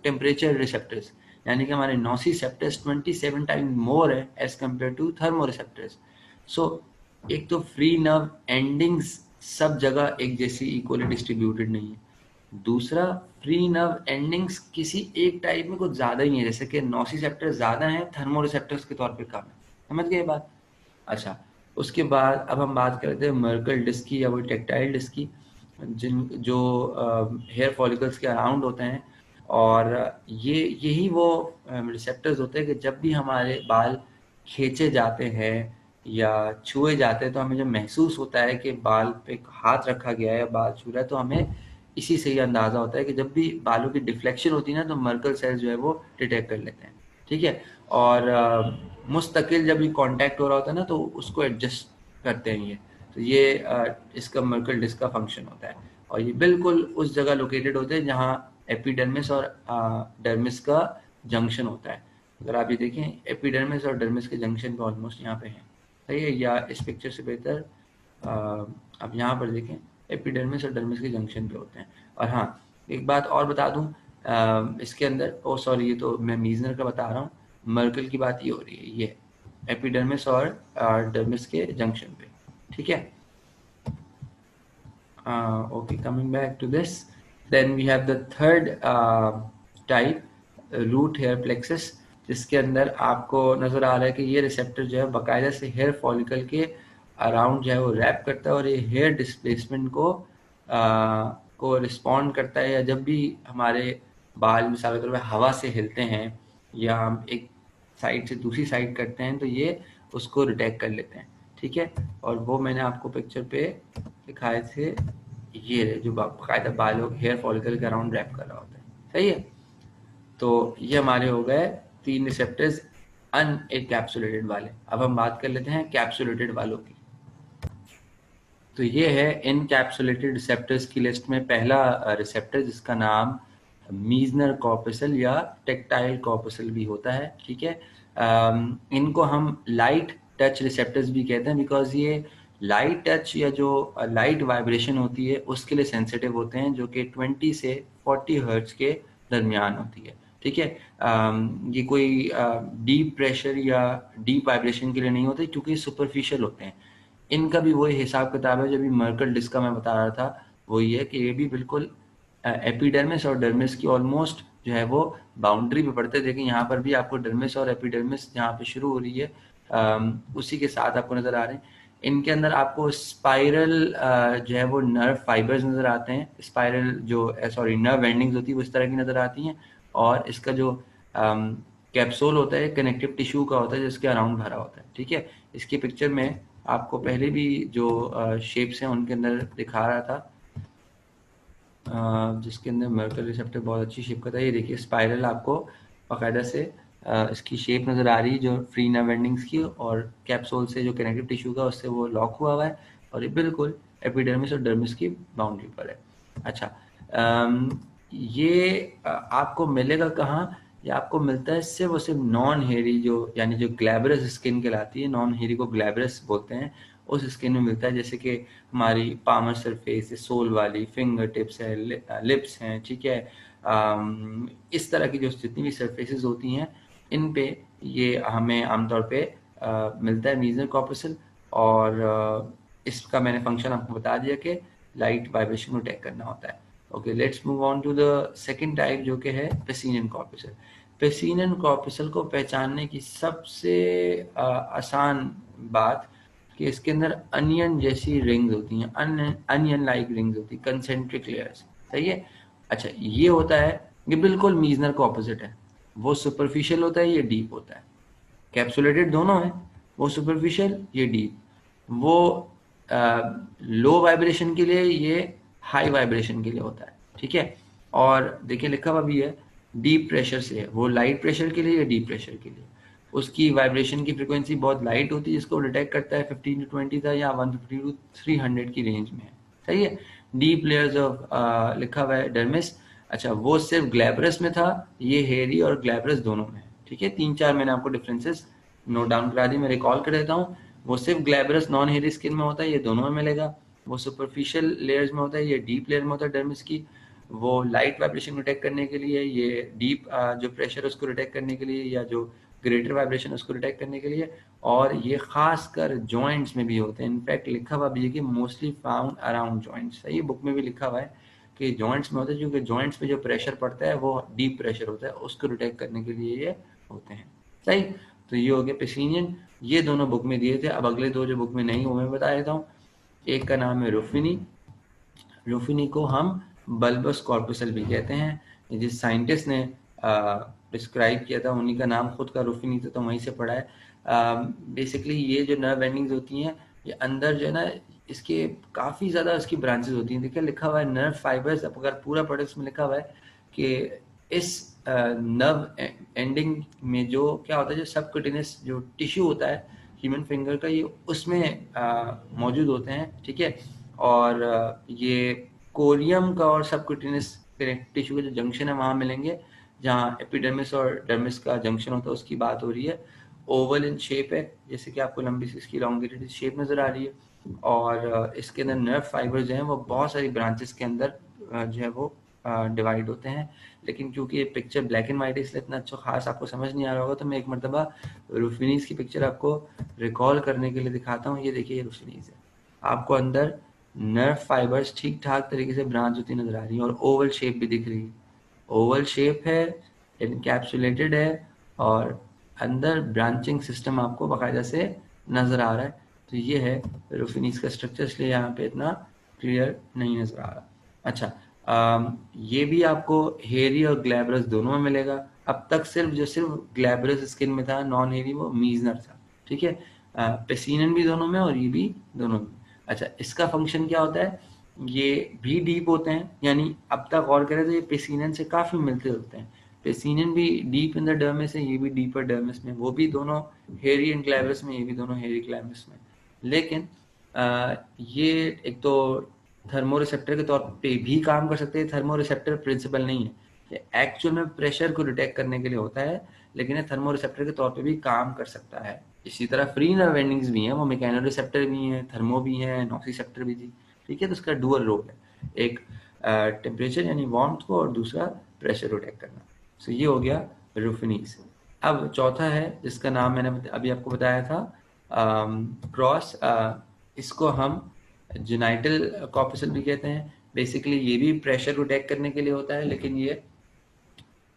temperature receptors, यानी कि हमारे नोसिसेप्टर्स 27 टाइम मोर है as compared to thermoreceptors. So एक तो फ्री नर्व एंडिंग्स सब जगह एक जैसी इक्वली डिस्ट्रीब्यूटेड नहीं है। दूसरा, फ्री नर्व एंडिंग्स किसी एक टाइप में कुछ ज़्यादा ही है, जैसे कि नोसिसेप्टर्स ज़्यादा हैं, थर्मोरिसेप्टर्स के तौर पे कम है। समझ गए बात। अच्छा, उसके बाद अब हम बात करते हैं मर्कल डिस्क की या वो टेक्टाइल डिस्क की, जिन जो हेयर फॉलिकल्स के अराउंड होते हैं। और यही वो रिसेप्टर्स होते हैं कि जब भी हमारे बाल खींचे जाते हैं या छुए जाते हैं तो हमें जब महसूस होता है कि बाल पे हाथ रखा गया है या बाल छू रहा है, तो हमें इसी से ही अंदाज़ा होता है कि जब भी बालों की डिफ्लेक्शन होती है ना, तो मर्कल सेल्स जो है वो डिटेक्ट कर लेते हैं, ठीक है। और मुस्तकिल जब ये कांटेक्ट हो रहा होता है ना, तो उसको एडजस्ट करते हैं ये। तो ये इसका मर्कल डिस्क का फंक्शन होता है। और ये बिल्कुल उस जगह लोकेटेड होते हैं जहाँ एपिडर्मिस और डर्मिस का जंक्शन होता है। अगर आप ये देखें, एपिडर्मिस और डर्मिस के जंक्शन पे ऑलमोस्ट यहाँ पे हैं, सही है। या इस पिक्चर से बेहतर आप यहाँ पर देखें, एपिडर्मिस और डर्मिस के जंक्शन पे होते हैं। और हाँ, एक बात और बता दूँ, इसके अंदर, ओ सॉरी, ये तो मैं मीजनर का बता रहा हूँ, मर्कल की बात ये हो रही है, ये एपिडर्मिस और डर्मिस के जंक्शन पे, ठीक है। Okay, coming back to this, then we have the third type, root hair plexus, जिसके अंदर आपको नजर आ रहा है कि ये रिसेप्टर जो है बाकायदा से हेयर फॉलिकल के अराउंड जो है वो रैप करता है और ये हेयर डिस्प्लेसमेंट को रिस्पॉन्ड करता है, या जब भी हमारे बाल मिसाल के तौर पर हवा से हिलते हैं या हम एक साइड से दूसरी साइड करते हैं तो ये उसको डिटेक्ट कर लेते हैं, ठीक है। और वो मैंने आपको पिक्चर पे दिखाए थे, ये रहे जो बाकायदा बालों हेयर फॉलिकल के अराउंड रैप कर रहा होता है, सही है। तो ये हमारे हो गए 3 रिसेप्टर्स अनएनकैप्सुलेटेड वाले। अब हम बात कर लेते हैं कैप्सुलेटेड वालों की। तो ये है इनकैप्सुलेटेड रिसेप्टर्स की लिस्ट में पहला रिसेप्टर, जिसका नाम मीजनर कॉर्पसल या टेक्टाइल कॉर्पसल भी होता है, ठीक है। इनको हम लाइट टच रिसेप्टर्स भी कहते हैं, बिकॉज ये लाइट टच या जो लाइट वाइब्रेशन होती है उसके लिए सेंसिटिव होते हैं, जो कि 20 से 40 हर्ट्ज के दरमियान होती है, ठीक है। ये कोई डीप प्रेशर या डीप वाइब्रेशन के लिए नहीं होते, क्योंकि सुपरफिशियल होते हैं। इनका भी वही हिसाब किताब है जो भी मर्कल डिस्क का मैं बता रहा था, वही है कि ये भी बिल्कुल एपिडर्मिस और डर्मिस की ऑलमोस्ट जो है वो बाउंड्री पे पड़ते हैं। देखिए यहाँ पर भी आपको डर्मिस और एपिडर्मिस जहाँ पे शुरू हो रही है उसी के साथ आपको नजर आ रहे हैं। इनके अंदर आपको स्पाइरल जो है वो नर्व फाइबर्स नजर आते हैं, स्पाइरल जो सॉरी नर्व एंडिंग्स होती है वो इस तरह की नजर आती हैं, और इसका जो कैप्सूल होता है कनेक्टिव टिश्यू का होता है जिसके अराउंड भरा होता है, ठीक है। इसकी पिक्चर में आपको पहले भी जो शेप्स हैं उनके अंदर दिखा रहा था, जिसके अंदर मर्कल रिसेप्टर बहुत अच्छी शेप का था। ये देखिए स्पाइरल आपको बाकायदा से इसकी शेप नज़र आ रही है जो फ्री नर्व एंडिंग्स की, और कैप्सूल से जो कनेक्टिव टिश्यू का उससे वो लॉक हुआ है, और ये बिल्कुल एपिडर्मिस और डर्मिस की बाउंड्री पर है। अच्छा, ये आपको मिलेगा कहाँ? ये आपको मिलता है सिर्फ और सिर्फ नॉन हेयरी जो यानी जो ग्लैब्रस स्किन कहलाती है, नॉन हेयरी को ग्लैब्रस बोलते हैं, उस स्किन में मिलता है। जैसे कि हमारी पामर सरफेस है, सोल वाली, फिंगर टिप्स है, लिप्स हैं, ठीक है। इस तरह की जो जितनी भी सरफेसेस होती हैं इन पे ये हमें आमतौर पे मिलता है मीजनर कॉर्पसल, और इसका मैंने फंक्शन आपको बता दिया कि लाइट वाइब्रेशन को डिटेक्ट करना होता है। Okay, let's move on to the second type जो कि है पेसिनियन कॉर्पसल। पेसिनियन कॉर्पसल को पहचानने की सबसे आसान बात कि इसके अंदर अनियन जैसी रिंग्स होती हैं, अनियन लाइक रिंग्स होती हैं, कंसेंट्रिक लेयर्स, सही है। अच्छा, ये होता है, ये बिल्कुल मीजनर का ऑपोजिट है। वो सुपरफिशियल होता है, ये डीप होता है। कैप्सुलेटेड दोनों है, वो सुपरफिशियल, ये डीप। वो लो वाइब्रेशन के लिए, ये हाई वाइब्रेशन के लिए होता है, ठीक है। और देखिए लिखा हुआ भी है डीप प्रेशर से है, वो लाइट प्रेशर के लिए या डीप प्रेशर के लिए। उसकी वाइब्रेशन की फ्रिक्वेंसी बहुत लाइट होती है, जिसको डिटेक्ट करता है 15 to 20 था, या 150 to 300 की रेंज में है, सही है। डीप लेयर्स ऑफ लिखा हुआ है डर्मिस। अच्छा, वो सिर्फ ग्लैब्रस में था, ये हेयरी और ग्लैब्रस दोनों में है, ठीक है। 3-4 मैंने आपको डिफरेंसेस नोट डाउन करा दी, मैं रिकॉल कर देता हूँ। वो सिर्फ ग्लैब्रस नॉन हेयरी स्किन में होता है, ये दोनों में मिलेगा। वो सुपरफिशियल लेयर्स में होता है, ये डीप लेयर में होता है डर्मिस की। वो लाइट वाइब्रेशन को डिटेक्ट करने के लिए, ये डीप जो प्रेशर उसको डिटेक्ट करने के लिए, या जो ग्रेटर वाइब्रेशन उसको डिटेक्ट करने के लिए। और ये खासकर जॉइंट्स में भी होते हैं। इनफैक्ट लिखा हुआ भी है कि मोस्टली फाउंड अराउंड जॉइंट्स, सही, बुक में भी लिखा हुआ है कि जॉइंट्स में होते हैं, क्योंकि जॉइंट्स पे जो प्रेशर पड़ता है वो डीप प्रेशर होता है, उसको डिटेक्ट करने के लिए ये होते हैं, सही। तो ये हो गया पेसिनियन, ये दोनों बुक में दिए थे। अब अगले दो जो बुक में नहीं वो मैं बता देता हूँ। एक का नाम है रुफिनी। रुफिनी को हम बल्बस कॉर्पसल भी कहते हैं। जिस साइंटिस्ट ने डिस्क्राइब किया था उन्हीं का नाम खुद का रुफिनी था, तो वहीं से पढ़ा है। बेसिकली ये जो नर्व एंडिंग्स होती हैं, ये अंदर जो है ना, इसके काफ़ी ज़्यादा इसकी ब्रांचेस होती हैं। देखिए लिखा हुआ है नर्व फाइबर्स, अब अगर पूरा पढ़े उसमें लिखा हुआ है कि इस नर्व एंडिंग में जो क्या होता है, जो सबक्यूटेनियस जो टिश्यू होता है ह्यूमन फिंगर का, ये उसमें मौजूद होते हैं, ठीक है। और ये कोरियम का और सबक्यूटेनियस टिश्यू का जो जंक्शन है वहाँ मिलेंगे, जहाँ एपिडर्मिस और डर्मिस का जंक्शन होता है, उसकी बात हो रही है। ओवल इन शेप है, जैसे कि आपको लंबी सी इसकी लॉन्गिट्यूड शेप नज़र आ रही है। और इसके अंदर नर्व फाइबर जो हैं वो बहुत सारी ब्रांचेस के अंदर जो है वो डिवाइड होते हैं। लेकिन क्योंकि ये पिक्चर ब्लैक एंड वाइट है इसलिए इतना अच्छा खास आपको समझ नहीं आ रहा होगा, तो मैं एक मरतबा रुफिनीज की पिक्चर आपको रिकॉल करने के लिए दिखाता हूँ। ये देखिए, ये रुफिनीज है। आपको अंदर नर्व फाइबर्स ठीक ठाक तरीके से ब्रांच होती नजर आ रही है और ओवल शेप भी दिख रही है, ओवल शेप है, इनकैप्सुलेटेड है और अंदर ब्रांचिंग सिस्टम आपको बाकायदा से नजर आ रहा है। तो ये है रुफिनीस का स्ट्रक्चर, इसलिए यहाँ पे इतना क्लियर नहीं नजर आ रहा। अच्छा, ये भी आपको हेयरी और ग्लैब्रस दोनों में मिलेगा। अब तक सिर्फ ग्लैब्रस स्किन में था, नॉन हेयरी वो मीजनर था, ठीक है। पेसिनन भी दोनों में और ये भी दोनों में। अच्छा, इसका फंक्शन क्या होता है, ये भी डीप होते हैं, यानी अब तक गौर करें तो ये पेसिनन से काफी मिलते होते हैं। पेसिनन भी डीप इन द डर्मिस है, ये भी डीपर डर्मिस में, वो भी दोनों हेयरी एंड ग्लैब्रस में, ये भी दोनों हेयरी ग्लैब्रस में। लेकिन ये एक तो थर्मोरिसेप्टर के तौर पे भी काम कर सकते हैं, थर्मोरिसेप्टर प्रिंसिपल नहीं है, ये एक्चुअल में प्रेशर को डिटेक्ट करने के लिए होता है, लेकिन ये थर्मोरिसेप्टर के तौर पे भी काम कर सकता है। इसी तरह फ्री नर्व एंडिंग्स भी हैं, वो मैकेनोरिसेप्टर भी हैं, थर्मो भी हैं, नॉक्सिसेप्टर भी थी, ठीक है। तो उसका डुअल रोल है, एक टेम्परेचर यानी वार्मथ को और दूसरा प्रेशर को डिटेक्ट करना। सो ये हो गया रुफिनीस। अब चौथा है जिसका नाम मैंने अभी आपको बताया था, क्रॉस। इसको हम जेनाइटल कॉर्पसल भी कहते हैं। बेसिकली ये भी प्रेशर को डिटेक्ट करने के लिए होता है, लेकिन ये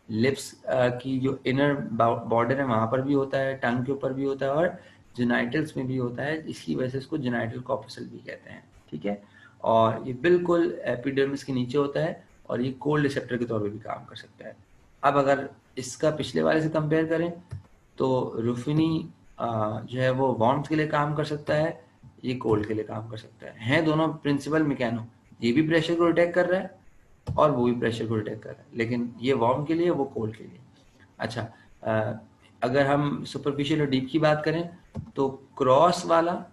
लिप्स की जो इनर बॉर्डर है वहां पर भी होता है, टंग के ऊपर भी होता है और जेनाइटल्स में भी होता है, इसकी वजह से इसको जेनाइटल कॉर्पसल भी कहते हैं, ठीक है। और ये बिल्कुल एपिडर्मिस के नीचे होता है और ये कोल्ड रिसेप्टर के तौर पे भी काम कर सकता है। अब अगर इसका पिछले वाले से कंपेयर करें तो रुफिनी जो है वो वार्मथ के लिए काम कर सकता है, ये कोल्ड के लिए काम कर सकता है। हैं दोनों प्रिंसिपल मैकेनो, ये भी प्रेशर को डिटेक्ट कर रहा है और वो भी प्रेशर को डिटेक्ट कर रहा है, लेकिन ये वार्म के लिए, वो कोल्ड के लिए। अच्छा, अगर हम सुपरफिशियल और डीप की बात करें तो क्रॉस वाला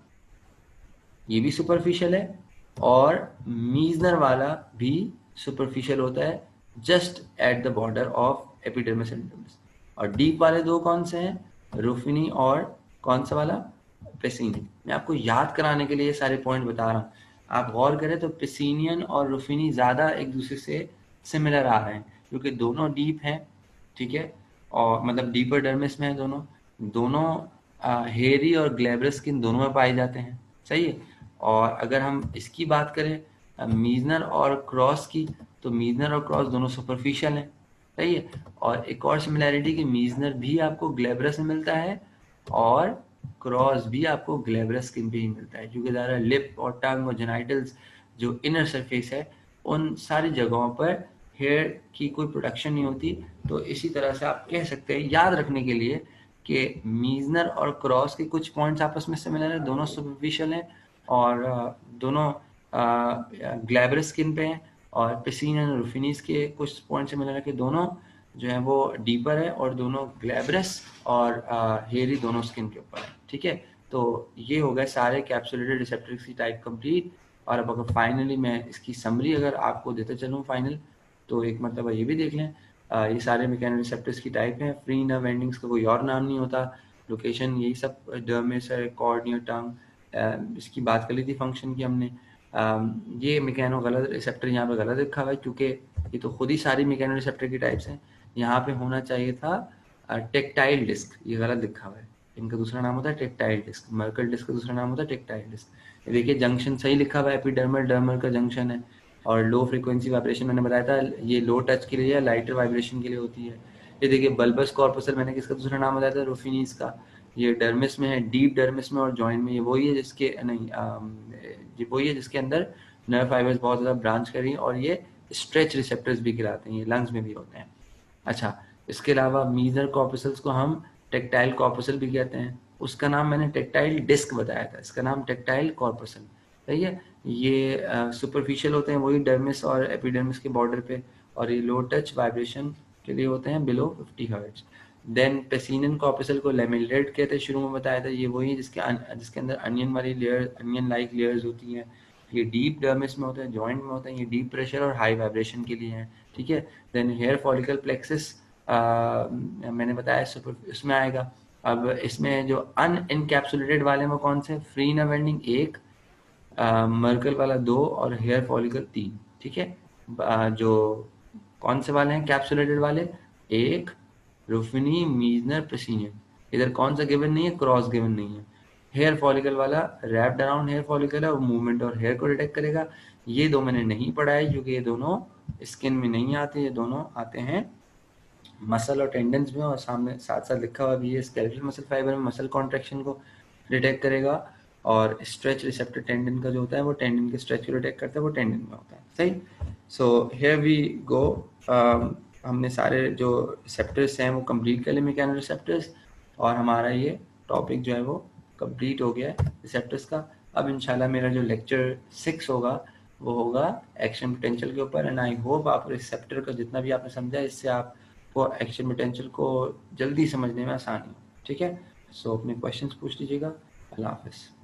ये भी सुपरफिशियल है और मीजनर वाला भी सुपरफिशियल होता है, just at the border of epidermis and dermis. और डीप वाले दो कौन से हैं, रुफिनी और कौन सा वाला, पेसिनी। मैं आपको याद कराने के लिए ये सारे पॉइंट बता रहा हूँ। आप गौर करें तो पेसिनियन और रुफिनी ज्यादा एक दूसरे से सिमिलर आ रहे हैं क्योंकि दोनों डीप हैं, ठीक है, और मतलब डीपर डर्मिस में है दोनों। दोनों हेयरी और ग्लैब्रस स्किन दोनों में पाए जाते हैं, सही है। और अगर हम इसकी बात करें मीजनर और क्रॉस की, तो मीजनर और क्रॉस दोनों सुपरफिशियल हैं, सही है। और एक और सिमिलैरिटी कि मीजनर भी आपको ग्लैब्रस में मिलता है और क्रॉस भी आपको ग्लैब्रस स्किन पे ही मिलता है, क्योंकि ज़्यादा लिप और टंग और जेनाइटल्स जो इनर सरफेस है उन सारी जगहों पर हेयर की कोई प्रोडक्शन नहीं होती। तो इसी तरह से आप कह सकते हैं याद रखने के लिए कि मीजनर और क्रॉस के कुछ पॉइंट्स आपस में सिमिलर हैं, दोनों सुपरफिशियल हैं और दोनों ग्लैब्रस स्किन पे हैं। और पेसिनियन और रुफिनीस के कुछ पॉइंट सिमिलर है कि दोनों जो है वो डीपर है और दोनों ग्लैब्रस और हेयरी दोनों स्किन के ऊपर है, ठीक है। तो ये हो गए सारे कैप्सुलेटेड रिसेप्टर्स की टाइप कंप्लीट। और अब अगर फाइनली मैं इसकी समरी अगर आपको देते चलूँ फाइनल, तो एक मरतबा ये भी देख लें, ये सारे मैकेनो रिसेप्टर्स की टाइप हैं। फ्री नर्व एंडिंग्स का कोई और नाम नहीं होता, लोकेशन यही सब डर्मिस है, कॉर्निया, टंग। इसकी बात कर ली थी फंक्शन की हमने। ये मैकेनो गलत रिसेप्टर यहाँ पे गलत लिखा हुआ है क्योंकि ये तो खुद ही सारी मैकेनो रिसेप्टर की टाइप्स हैं। यहाँ पे होना चाहिए था टेक्टाइल डिस्क, ये गलत लिखा हुआ है। इनका दूसरा नाम होता है टेक्टाइल डिस्क, मर्कल डिस्क का दूसरा नाम होता है टेक्टाइल डिस्क। ये देखिए जंक्शन सही लिखा हुआ है, एपिडर्मल डर्मल का जंक्शन है। और लो फ्रीक्वेंसी वाइब्रेशन मैंने बताया था, ये लो टच के लिए या लाइटर वाइब्रेशन के लिए होती है। ये देखिए बल्बस कॉर्पसल, मैंने किसका दूसरा नाम बताया था, रुफिनीस का। ये डर्मिस में है, डीप डर्मिस में और जॉइंट में। ये वही है जिसके नहीं ये वही है जिसके अंदर नर्व फाइबर्स बहुत ज़्यादा ब्रांच कर रही हैं और ये स्ट्रेच रिसेप्टर्स भी कहलाते हैं, ये लंग्स में भी होते हैं। अच्छा, इसके अलावा मीजर कॉर्पसल्स को हम टेक्टाइल कॉर्पसल भी कहते हैं। उसका नाम मैंने टेक्टाइल डिस्क बताया था, इसका नाम टेक्टाइल कॉर्पसल, सही है। ये सुपरफिशियल होते हैं, वही डर्मिस और एपिडर्मिस के बॉर्डर पे, और ये लो टच वाइब्रेशन के लिए होते हैं बिलो 50 हर्ट्ज। देन पेसिनियन कॉर्पसल को लेमेलेट कहते हैं, शुरू में बताया था, ये वही जिसके अंदर अनियन वाली लेयर, अनियन लाइक लेयर्स होती हैं। ये डीप डर्मिस में होते हैं, जॉइंट में होते हैं, ये डीप प्रेशर और हाई वाइब्रेशन के लिए हैं, ठीक है। देन हेयर फॉलिकल प्लेक्सिस मैंने बताया इसमें आएगा। अब इसमें जो अनइनकैप्सुलेटेड वाले में कौन से, फ्री नर्व एंडिंग 1, मर्कल वाला 2 और हेयर फॉलिकल 3, ठीक है। जो कौन से वाले हैं कैप्सुलेटेड वाले, 1, रुफिनी, मीजनर, पेसिनियन। इधर कौन सा गिवन नहीं है, क्रॉस गिवन नहीं है। हेयर फॉलिकल वाला रैप्ड अराउंड हेयर फॉलिकल है, वो मूवमेंट और हेयर को डिटेक्ट करेगा। ये दो मैंने नहीं पढ़ा है क्योंकि ये दोनों स्किन में नहीं आते, ये दोनों आते हैं मसल और टेंडन्स में, और सामने साथ साथ लिखा हुआ भी है स्केलेटल मसल फाइबर में मसल कॉन्ट्रैक्शन को डिटेक्ट करेगा, और स्ट्रेच रिसेप्टर टेंडन का जो होता है वो टेंडन के स्ट्रेच को डिटेक्ट करता है, वो टेंडन में होता है। सही। सो हियर वी गो, हमने सारे जो रिसेप्टर्स हैं वो कंप्लीट कर लिए, मैकेनो रिसेप्टर्स, और हमारा ये टॉपिक जो है वो कंप्लीट हो गया है रिसेप्टर्स का। अब इंशाल्लाह मेरा जो लेक्चर 6 होगा वो होगा एक्शन पोटेंशियल के ऊपर, एंड आई होप आप रिसेप्टर का जितना भी आपने समझा इससे आपको एक्शन पोटेंशियल को जल्दी समझने में आसानी हो। ठीक है, सो अपने क्वेश्चंस पूछ लीजिएगा। अल्लाह हाफिज़।